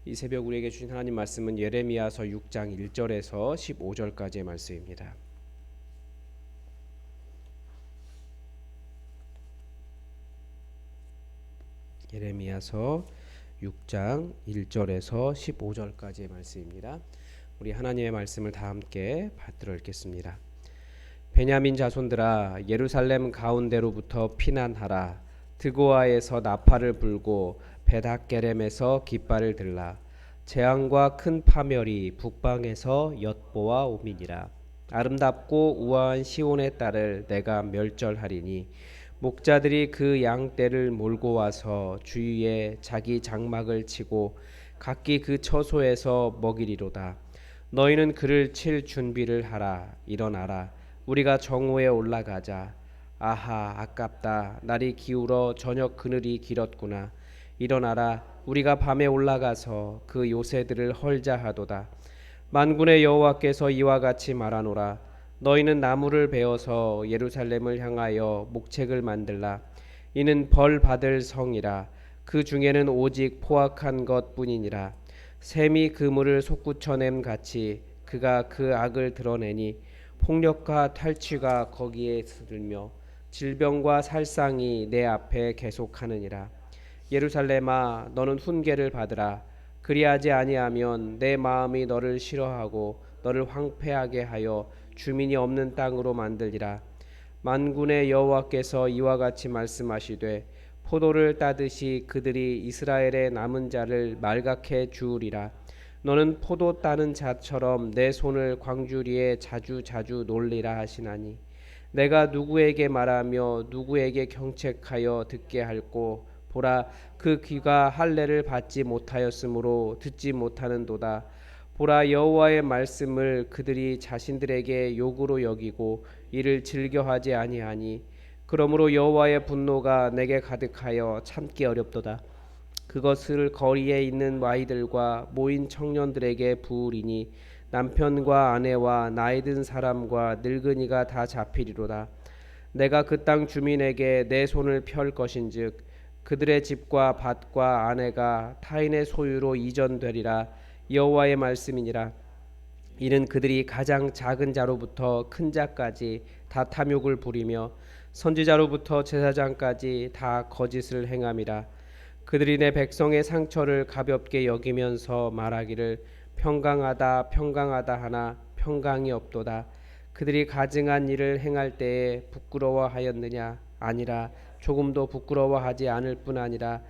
이 새벽 우리에게 주신 하나님 말씀은 예레미야서 6장 1절에서 15절까지의 말씀입니다. 예레미야서 6장 1절에서 15절까지의 말씀입니다. 우리 하나님의 말씀을 다 함께 받들어 읽겠습니다. 베냐민 자손들아, 예루살렘 가운데로부터 피난하라. 드고아에서 나팔을 불고 베닷게렘에서 깃발을 들라. 재앙과 큰 파멸이 북방에서 엿보아 오미니라. 아름답고 우아한 시온의 딸을 내가 멸절하리니 목자들이 그 양떼를 몰고 와서 주위에 자기 장막을 치고 각기 그 처소에서 먹이리로다. 너희는 그를 칠 준비를 하라. 일어나라. 우리가 정오에 올라가자. 아하, 아깝다. 날이 기울어 저녁 그늘이 길었구나. 일어나라. 우리가 밤에 올라가서 그 요새들을 헐자하도다. 만군의 여호와께서 이와 같이 말하노라. 너희는 나무를 베어서 예루살렘을 향하여 목책을 만들라. 이는 벌 받을 성이라. 그 중에는 오직 포악한 것뿐이니라. 샘이 그물을 솟구쳐냄 같이 그가 그 악을 드러내니 폭력과 탈취가 거기에 들며 질병과 살상이 내 앞에 계속하느니라. 예루살렘아, 너는 훈계를 받으라. 그리하지 아니하면 내 마음이 너를 싫어하고 너를 황폐하게 하여 주민이 없는 땅으로 만들리라. 만군의 여호와께서 이와 같이 말씀하시되 포도를 따듯이 그들이 이스라엘의 남은 자를 말갛게 주우리라. 너는 포도 따는 자처럼 내 손을 광주리에 자주 놀리라 하시나니 내가 누구에게 말하며 누구에게 경책하여 듣게 할꼬. 보라, 그 귀가 할례를 받지 못하였으므로 듣지 못하는도다. 보라, 여호와의 말씀을 그들이 자신들에게 욕으로 여기고 이를 즐겨하지 아니하니 그러므로 여호와의 분노가 내게 가득하여 참기 어렵도다. 그것을 거리에 있는 아이들과 모인 청년들에게 부으리니 남편과 아내와 나이 든 사람과 늙은이가 다 잡히리로다. 내가 그 땅 주민에게 내 손을 펼 것인즉 그들의 집과 밭과 아내가 타인의 소유로 이전되리라. 여호와의 말씀이니라. 이는 그들이 가장 작은 자로부터 큰 자까지 다 탐욕을 부리며 선지자로부터 제사장까지 다 거짓을 행함이라. 그들이 내 백성의 상처를 가볍게 여기면서 말하기를 평강하다 평강하다 하나 평강이 없도다. 그들이 가증한 일을 행할 때에 부끄러워하였느냐? 아니라 조금도 부끄러워하지 않을 뿐 아니라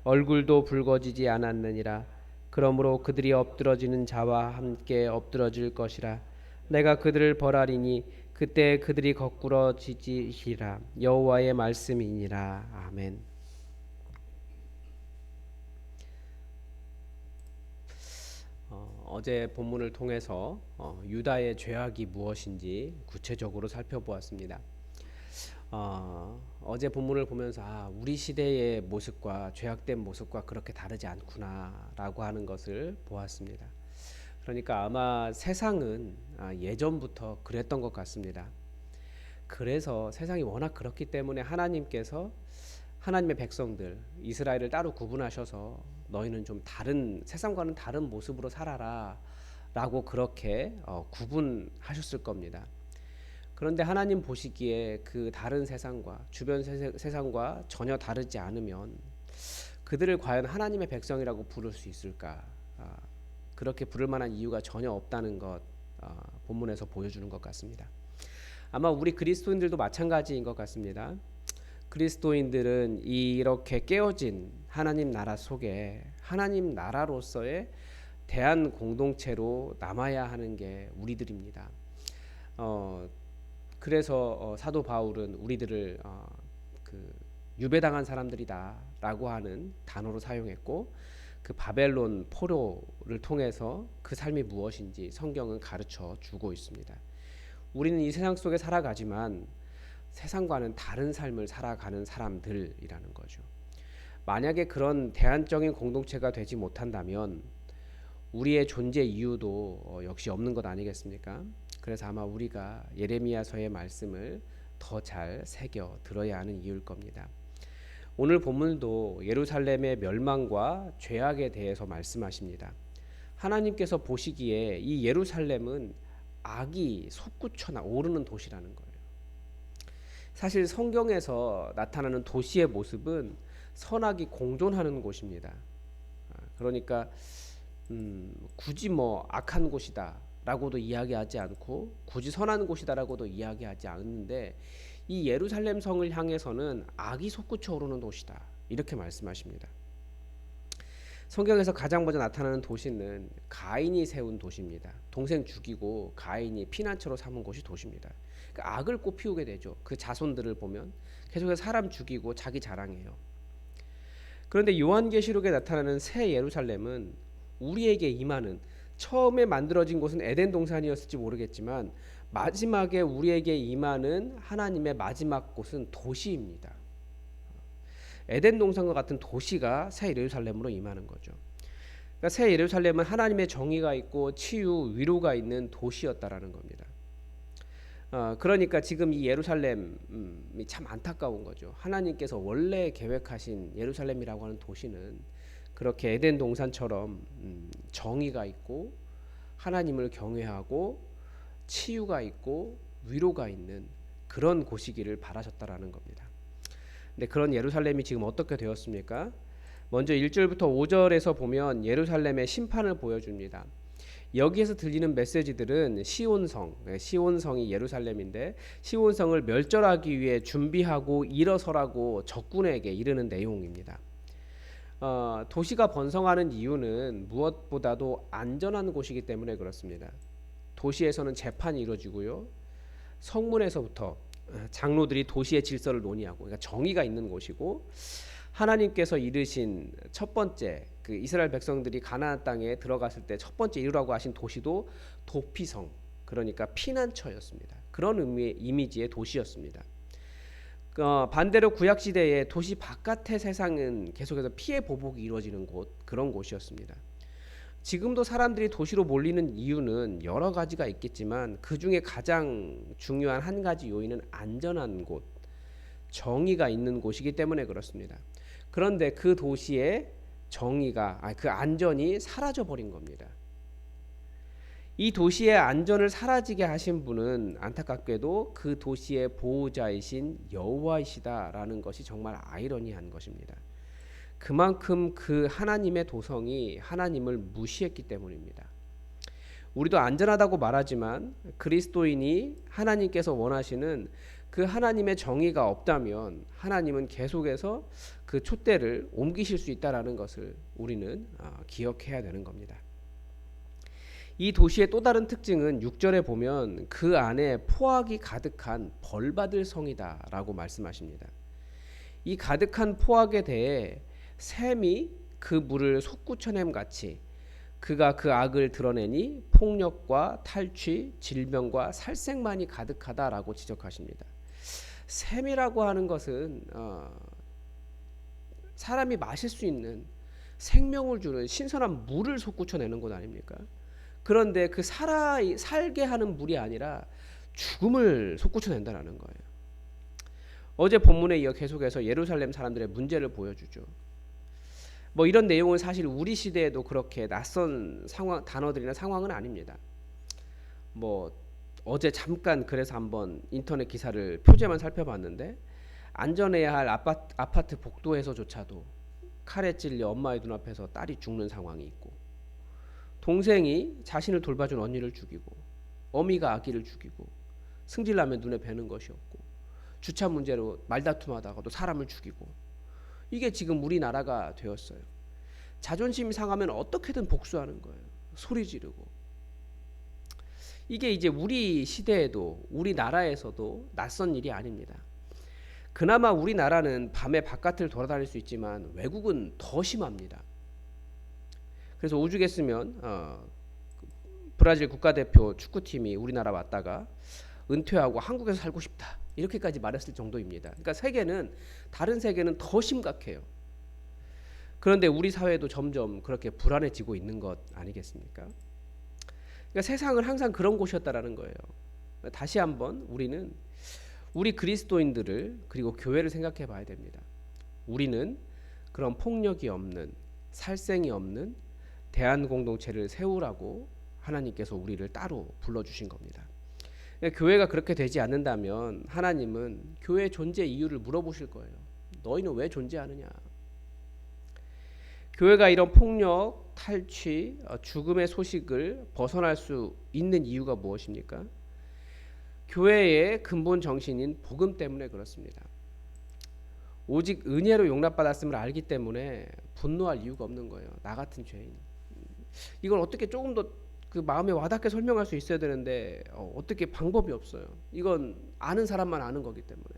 얼굴도 붉어지지 않았느니라. 그러므로 그들이 엎드러지는 자와 함께 엎드러질 것이라. 내가 그들을 벌하리니 그때 그들이 거꾸러지리라. 여호와의 말씀이니라. 아멘. 어제 본문을 통해서 유다의 죄악이 무엇인지 구체적으로 살펴보았습니다. 어제 본문을 보면서 우리 시대의 모습과 죄악된 모습과 그렇게 다르지 않구나라고 하는 것을 보았습니다. 그러니까 아마 세상은 예전부터 그랬던 것 같습니다. 그래서 세상이 워낙 그렇기 때문에 하나님께서 하나님의 백성들 이스라엘을 따로 구분하셔서 너희는 좀 다른 세상과는 다른 모습으로 살아라 라고 그렇게 구분하셨을 겁니다. 그런데 하나님 보시기에 그 다른 세상과 주변 세상과 전혀 다르지 않으면 그들을 과연 하나님의 백성이라고 부를 수 있을까? 그렇게 부를 만한 이유가 전혀 없다는 것 본문에서 보여주는 것 같습니다. 아마 우리 그리스도인들도 마찬가지인 것 같습니다. 그리스도인들은 이렇게 깨어진 하나님 나라 속에 하나님 나라로서의 대한 공동체로 남아야 하는 게 우리들입니다. 그래서 사도 바울은 우리들을 그 유배당한 사람들이다라고 하는 단어로 사용했고 그 바벨론 포로를 통해서 그 삶이 무엇인지 성경은 가르쳐 주고 있습니다. 우리는 이 세상 속에 살아가지만 세상과는 다른 삶을 살아가는 사람들이라는 거죠. 만약에 그런 대안적인 공동체가 되지 못한다면 우리의 존재 이유도 역시 없는 것 아니겠습니까? 그래서 아마 우리가 예레미야서의 말씀을 더 잘 새겨 들어야 하는 이유일 겁니다. 오늘 본문도 예루살렘의 멸망과 죄악에 대해서 말씀하십니다. 하나님께서 보시기에 이 예루살렘은 악이 솟구쳐 오르는 도시라는 거예요. 사실 성경에서 나타나는 도시의 모습은 선악이 공존하는 곳입니다. 그러니까 굳이 뭐 악한 곳이다 라고도 이야기하지 않고 굳이 선한 곳이다라고도 이야기하지 않는데, 이 예루살렘 성을 향해서는 악이 솟구쳐 오르는 도시다 이렇게 말씀하십니다. 성경에서 가장 먼저 나타나는 도시는 가인이 세운 도시입니다. 동생 죽이고 가인이 피난처로 삼은 곳이 도시입니다. 그러니까 악을 꽃피우게 되죠. 그 자손들을 보면 계속해서 사람 죽이고 자기 자랑해요. 그런데 요한계시록에 나타나는 새 예루살렘은 우리에게 임하는, 처음에 만들어진 곳은 에덴 동산이었을지 모르겠지만 마지막에 우리에게 임하는 하나님의 마지막 곳은 도시입니다. 에덴 동산과 같은 도시가 새 예루살렘으로 임하는 거죠. 그러니까 새 예루살렘은 하나님의 정의가 있고 치유, 위로가 있는 도시였다라는 겁니다. 그러니까 지금 이 예루살렘이 참 안타까운 거죠. 하나님께서 원래 계획하신 예루살렘이라고 하는 도시는 그렇게 에덴 동산처럼 정의가 있고 하나님을 경외하고 치유가 있고 위로가 있는 그런 곳이기를 바라셨다라는 겁니다. 근데 그런 예루살렘이 지금 어떻게 되었습니까? 먼저 1절부터 5절에서 보면 예루살렘의 심판을 보여줍니다. 여기에서 들리는 메시지들은 시온성, 시온성이 예루살렘인데 시온성을 멸절하기 위해 준비하고 일어서라고 적군에게 이르는 내용입니다. 도시가 번성하는 이유는 무엇보다도 안전한 곳이기 때문에 그렇습니다. 도시에서는 재판이 이루어지고요. 성문에서부터 장로들이 도시의 질서를 논의하고, 그러니까 정의가 있는 곳이고, 하나님께서 이르신 첫 번째 그 이스라엘 백성들이 가나안 땅에 들어갔을 때 첫 번째 이루라고 하신 도시도 도피성, 그러니까 피난처였습니다. 그런 의미의 이미지의 도시였습니다. 반대로 구약 시대에 도시 바깥의 세상은 계속해서 피해 보복이 이루어지는 곳, 그런 곳이었습니다. 지금도 사람들이 도시로 몰리는 이유는 여러 가지가 있겠지만 그 중에 가장 중요한 한 가지 요인은 안전한 곳, 정의가 있는 곳이기 때문에 그렇습니다. 그런데 그 도시의 정의가, 그 안전이 사라져 버린 겁니다. 이 도시의 안전을 사라지게 하신 분은 안타깝게도 그 도시의 보호자이신 여호와이시다라는 것이 정말 아이러니한 것입니다. 그만큼 그 하나님의 도성이 하나님을 무시했기 때문입니다. 우리도 안전하다고 말하지만 그리스도인이 하나님께서 원하시는 그 하나님의 정의가 없다면 하나님은 계속해서 그 촛대를 옮기실 수 있다는 것을 우리는 기억해야 되는 겁니다. 이 도시의 또 다른 특징은 6절에 보면 그 안에 포악이 가득한 벌받을 성이다라고 말씀하십니다. 이 가득한 포악에 대해 샘이 그 물을 솟구쳐냄 같이 그가 그 악을 드러내니 폭력과 탈취, 질병과 살생만이 가득하다라고 지적하십니다. 샘이라고 하는 것은 사람이 마실 수 있는 생명을 주는 신선한 물을 솟구쳐내는 것 아닙니까? 그런데 그 살게 하는 물이 아니라 죽음을 솟구쳐낸다는 거예요. 어제 본문에 이어 계속해서 예루살렘 사람들의 문제를 보여주죠. 뭐 이런 내용은 사실 우리 시대에도 그렇게 낯선 단어들이나 상황은 아닙니다. 뭐 어제 잠깐 그래서 한번 인터넷 기사를 표제만 살펴봤는데, 안전해야 할 아파트 복도에서조차도 칼에 찔려 엄마의 눈앞에서 딸이 죽는 상황이 있고, 동생이 자신을 돌봐준 언니를 죽이고, 어미가 아기를 죽이고, 승질나면 눈에 뵈는 것이 없고, 주차 문제로 말다툼하다가도 사람을 죽이고, 이게 지금 우리나라가 되었어요. 자존심이 상하면 어떻게든 복수하는 거예요. 소리 지르고. 이게 이제 우리 시대에도 우리나라에서도 낯선 일이 아닙니다. 그나마 우리나라는 밤에 바깥을 돌아다닐 수 있지만 외국은 더 심합니다. 그래서 오죽했으면 브라질 국가대표 축구팀이 우리나라 왔다가 은퇴하고 한국에서 살고 싶다 이렇게까지 말했을 정도입니다. 그러니까 다른 세계는 더 심각해요. 그런데 우리 사회도 점점 그렇게 불안해지고 있는 것 아니겠습니까? 그러니까 세상은 항상 그런 곳이었다라는 거예요. 다시 한번 우리는 우리 그리스도인들을 그리고 교회를 생각해 봐야 됩니다. 우리는 그런 폭력이 없는, 살생이 없는 대한 공동체를 세우라고 하나님께서 우리를 따로 불러주신 겁니다. 교회가 그렇게 되지 않는다면 하나님은 교회의 존재 이유를 물어보실 거예요. 너희는 왜 존재하느냐? 교회가 이런 폭력, 탈취, 죽음의 소식을 벗어날 수 있는 이유가 무엇입니까? 교회의 근본 정신인 복음 때문에 그렇습니다. 오직 은혜로 용납받았음을 알기 때문에 분노할 이유가 없는 거예요. 나 같은 죄인. 이걸 어떻게 조금 더 그 마음에 와닿게 설명할 수 있어야 되는데 어떻게 방법이 없어요. 이건 아는 사람만 아는 거기 때문에.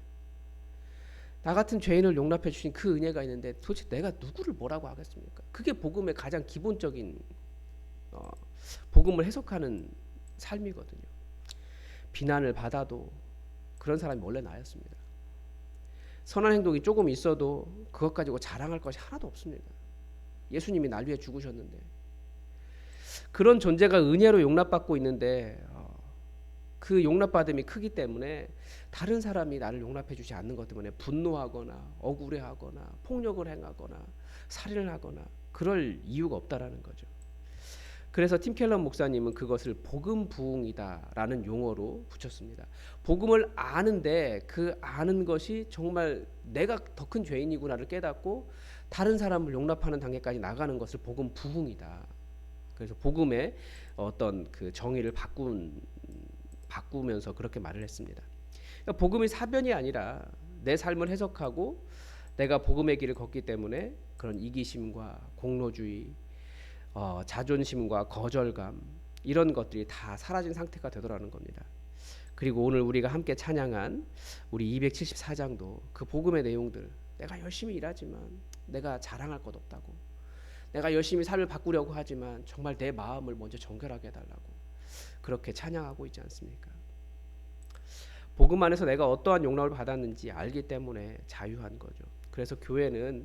나 같은 죄인을 용납해 주신 그 은혜가 있는데 도대체 내가 누구를 뭐라고 하겠습니까? 그게 복음의 가장 기본적인 복음을 해석하는 삶이거든요. 비난을 받아도 그런 사람이 원래 나였습니다. 선한 행동이 조금 있어도 그것 가지고 자랑할 것이 하나도 없습니다. 예수님이 날 위해 죽으셨는데. 그런 존재가 은혜로 용납받고 있는데 그 용납받음이 크기 때문에 다른 사람이 나를 용납해 주지 않는 것 때문에 분노하거나 억울해하거나 폭력을 행하거나 살인을 하거나 그럴 이유가 없다라는 거죠. 그래서 팀 켈러 목사님은 그것을 복음 부흥이다라는 용어로 붙였습니다. 복음을 아는데 그 아는 것이 정말 내가 더 큰 죄인이구나를 깨닫고 다른 사람을 용납하는 단계까지 나가는 것을 복음 부흥이다. 그래서 복음의 어떤 그 정의를 바꾸면서 그렇게 말을 했습니다. 그러니까 복음이 사변이 아니라 내 삶을 해석하고 내가 복음의 길을 걷기 때문에 그런 이기심과 공로주의, 자존심과 거절감 이런 것들이 다 사라진 상태가 되더라는 겁니다. 그리고 오늘 우리가 함께 찬양한 우리 274장도 그 복음의 내용들, 내가 열심히 일하지만 내가 자랑할 것 없다고, 내가 열심히 삶을 바꾸려고 하지만 정말 내 마음을 먼저 정결하게 해달라고 그렇게 찬양하고 있지 않습니까? 복음 안에서 내가 어떠한 용납을 받았는지 알기 때문에 자유한 거죠. 그래서 교회는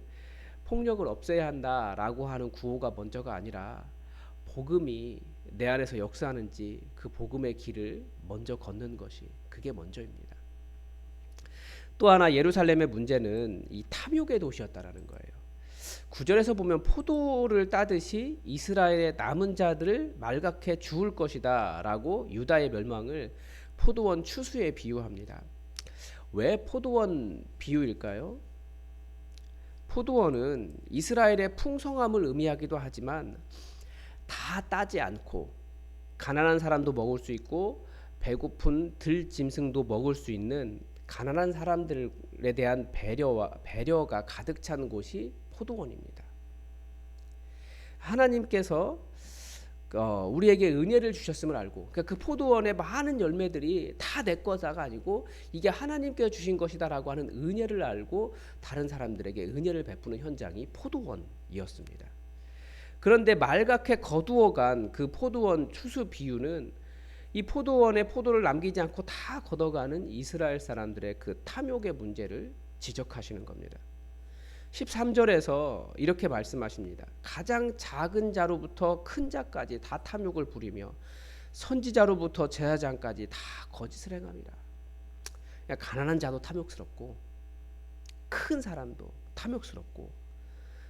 폭력을 없애야 한다라고 하는 구호가 먼저가 아니라 복음이 내 안에서 역사하는지 그 복음의 길을 먼저 걷는 것이 그게 먼저입니다. 또 하나 예루살렘의 문제는 이 탐욕의 도시였다라는 거예요. 9절에서 보면 포도를 따듯이 이스라엘의 남은 자들을 말갛게 주울 것이다 라고 유다의 멸망을 포도원 추수에 비유합니다. 왜 포도원 비유일까요? 포도원은 이스라엘의 풍성함을 의미하기도 하지만 다 따지 않고 가난한 사람도 먹을 수 있고 배고픈 들짐승도 먹을 수 있는 가난한 사람들에 대한 배려가 가득 찬 곳이 포도원입니다. 하나님께서 우리에게 은혜를 주셨음을 알고, 그러니까 그 포도원의 많은 열매들이 다 내 거다가 아니고 이게 하나님께서 주신 것이다라고 하는 은혜를 알고 다른 사람들에게 은혜를 베푸는 현장이 포도원이었습니다. 그런데 말갛게 거두어간 그 포도원 추수 비유는 이 포도원에 포도를 남기지 않고 다 걷어가는 이스라엘 사람들의 그 탐욕의 문제를 지적하시는 겁니다. 13절에서 이렇게 말씀하십니다. 가장 작은 자로부터 큰 자까지 다 탐욕을 부리며 선지자로부터 제사장까지 다 거짓을 행합니다. 가난한 자도 탐욕스럽고 큰 사람도 탐욕스럽고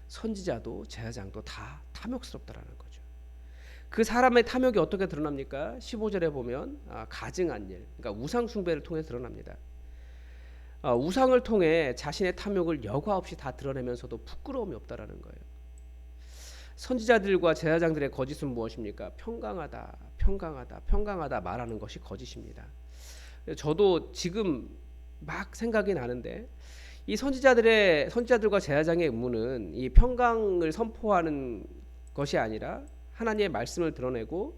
선지자도 제사장도 다 탐욕스럽다라는 거죠. 그 사람의 탐욕이 어떻게 드러납니까? 15절에 보면 가증한 일, 그러니까 우상 숭배를 통해 드러납니다. 우상을 통해 자신의 탐욕을 여과 없이 다 드러내면서도 부끄러움이 없다라는 거예요. 선지자들과 제사장들의 거짓은 무엇입니까? 평강하다 말하는 것이 거짓입니다. 저도 지금 막 생각이 나는데 이 선지자들과 제사장의 임무는 이 평강을 선포하는 것이 아니라 하나님의 말씀을 드러내고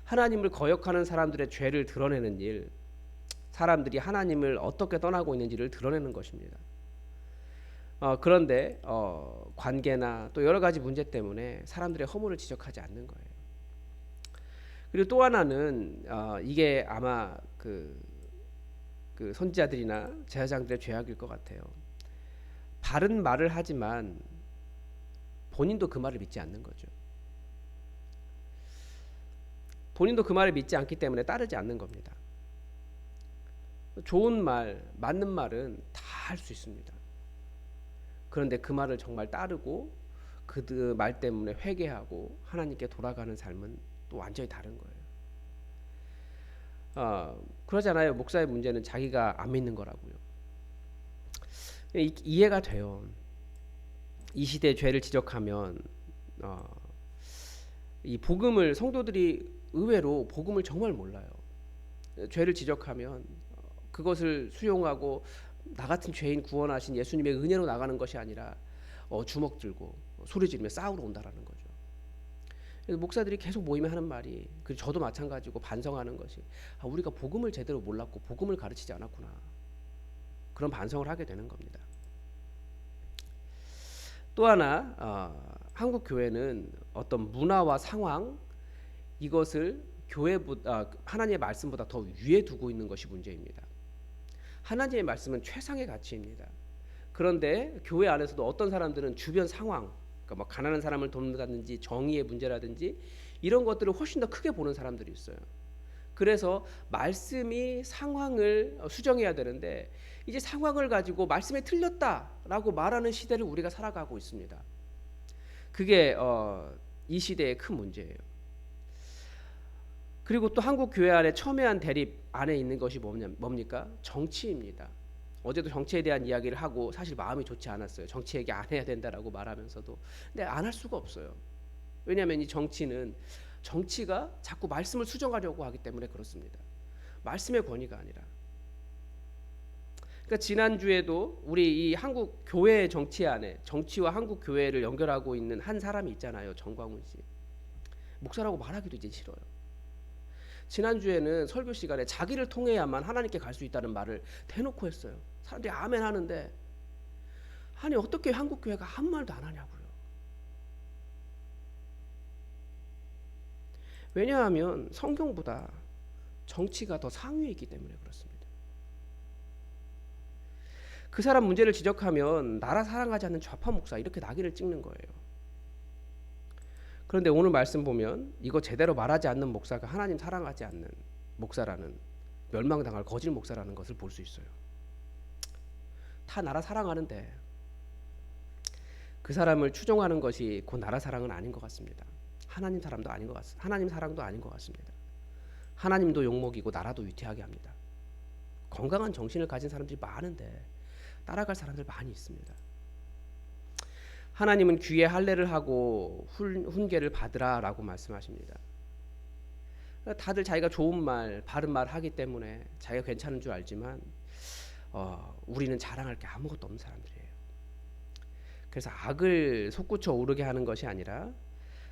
하나님을 거역하는 사람들의 죄를 드러내는 일, 사람들이 하나님을 어떻게 떠나고 있는지를 드러내는 것입니다. 그런데 관계나 또 여러 가지 문제 때문에 사람들의 허물을 지적하지 않는 거예요. 그리고 또 하나는 이게 아마 그 선지자들이나 제사장들의 죄악일 것 같아요. 바른 말을 하지만 본인도 그 말을 믿지 않는 거죠. 본인도 그 말을 믿지 않기 때문에 따르지 않는 겁니다. 좋은 말, 맞는 말은 다 할 수 있습니다. 그런데 그 말을 정말 따르고 그 말 때문에 회개하고 하나님께 돌아가는 삶은 또 완전히 다른 거예요. 그러잖아요. 목사의 문제는 자기가 안 믿는 거라고요. 이해가 돼요. 이 시대의 죄를 지적하면 이 복음을 성도들이 의외로 복음을 정말 몰라요. 죄를 지적하면 그것을 수용하고 나 같은 죄인 구원하신 예수님의 은혜로 나가는 것이 아니라 주먹 들고 소리 지르며 싸우러 온다라는 거죠. 그래서 목사들이 계속 모이면 하는 말이, 그리고 저도 마찬가지고 반성하는 것이, 우리가 복음을 제대로 몰랐고 복음을 가르치지 않았구나, 그런 반성을 하게 되는 겁니다. 또 하나 한국 교회는 어떤 문화와 상황, 이것을 하나님의 말씀보다 더 위에 두고 있는 것이 문제입니다. 하나님의 말씀은 최상의 가치입니다. 그런데 교회 안에서도 어떤 사람들은 주변 상황, 그러니까 뭐 가난한 사람을 돕는다든지 정의의 문제라든지 이런 것들을 훨씬 더 크게 보는 사람들이 있어요. 그래서 말씀이 상황을 수정해야 되는데 이제 상황을 가지고 말씀이 틀렸다라고 말하는 시대를 우리가 살아가고 있습니다. 그게 이 시대의 큰 문제예요. 그리고 또 한국 교회 안에 첨예한 대립 안에 있는 것이 뭡니까? 정치입니다. 어제도 정치에 대한 이야기를 하고 사실 마음이 좋지 않았어요. 정치 얘기 안 해야 된다라고 말하면서도. 근데 안 할 수가 없어요. 왜냐하면 이 정치가 자꾸 말씀을 수정하려고 하기 때문에 그렇습니다. 말씀의 권위가 아니라. 그러니까 지난주에도 우리 이 한국 교회의 정치 안에 정치와 한국 교회를 연결하고 있는 한 사람이 있잖아요. 정광훈 씨. 목사라고 말하기도 이제 싫어요. 지난주에는 설교 시간에 자기를 통해야만 하나님께 갈 수 있다는 말을 대놓고 했어요. 사람들이 아멘 하는데, 아니 어떻게 한국 교회가 아무 말도 안 하냐고요. 왜냐하면 성경보다 정치가 더 상위에 있기 때문에 그렇습니다. 그 사람 문제를 지적하면 나라 사랑하지 않는 좌파 목사 이렇게 낙인을 찍는 거예요. 그런데 오늘 말씀 보면 이거 제대로 말하지 않는 목사가 하나님 사랑하지 않는 목사라는, 멸망당할 거짓 목사라는 것을 볼 수 있어요. 다 나라 사랑하는데 그 사람을 추종하는 것이 그 나라 사랑은 아닌 것 같습니다. 하나님 사랑도 아닌 것 같습니다. 하나님도 욕먹이고 나라도 위태하게 합니다. 건강한 정신을 가진 사람들이 많은데 따라갈 사람들 많이 있습니다. 하나님은 귀에 할례를 하고 훈계를 받으라라고 말씀하십니다. 다들 자기가 좋은 말, 바른 말 하기 때문에 자기가 괜찮은 줄 알지만 우리는 자랑할 게 아무것도 없는 사람들이에요. 그래서 악을 솟구쳐 오르게 하는 것이 아니라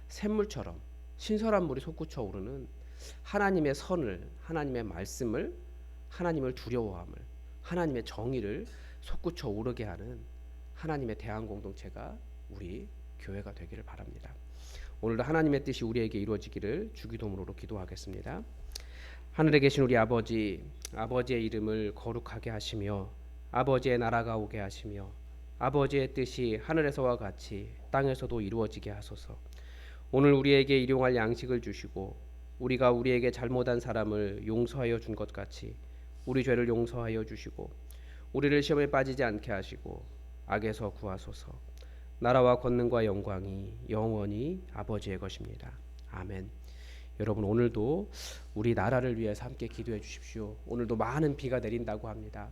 샘물처럼 신선한 물이 솟구쳐 오르는 하나님의 선을, 하나님의 말씀을, 하나님을 두려워함을, 하나님의 정의를 솟구쳐 오르게 하는 하나님의 대안 공동체가 우리 교회가 되기를 바랍니다. 오늘도 하나님의 뜻이 우리에게 이루어지기를 주기도문으로 기도하겠습니다. 하늘에 계신 우리 아버지, 아버지의 이름을 거룩하게 하시며 아버지의 나라가 오게 하시며 아버지의 뜻이 하늘에서와 같이 땅에서도 이루어지게 하소서. 오늘 우리에게 일용할 양식을 주시고 우리가 우리에게 잘못한 사람을 용서하여 준 것 같이 우리 죄를 용서하여 주시고 우리를 시험에 빠지지 않게 하시고 악에서 구하소서. 나라와 권능과 영광이 영원히 아버지의 것입니다. 아멘. 여러분 오늘도 우리 나라를 위해서 함께 기도해 주십시오. 오늘도 많은 비가 내린다고 합니다.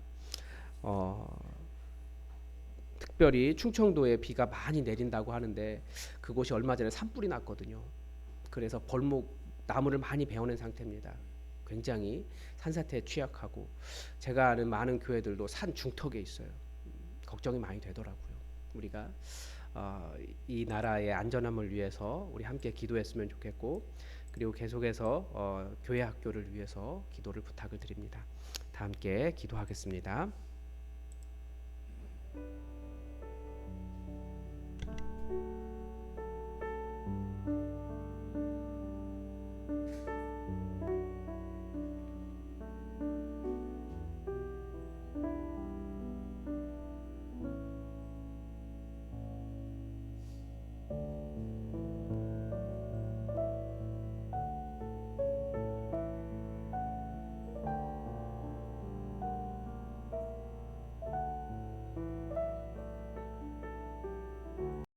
특별히 충청도에 비가 많이 내린다고 하는데 그곳이 얼마 전에 산불이 났거든요. 그래서 나무를 많이 베어낸 상태입니다. 굉장히 산사태에 취약하고 제가 아는 많은 교회들도 산 중턱에 있어요. 걱정이 많이 되더라고요. 우리가 이 나라의 안전함을 위해서 우리 함께 기도했으면 좋겠고, 그리고 계속해서 교회 학교를 위해서 기도를 부탁을 드립니다. 다 함께 기도하겠습니다.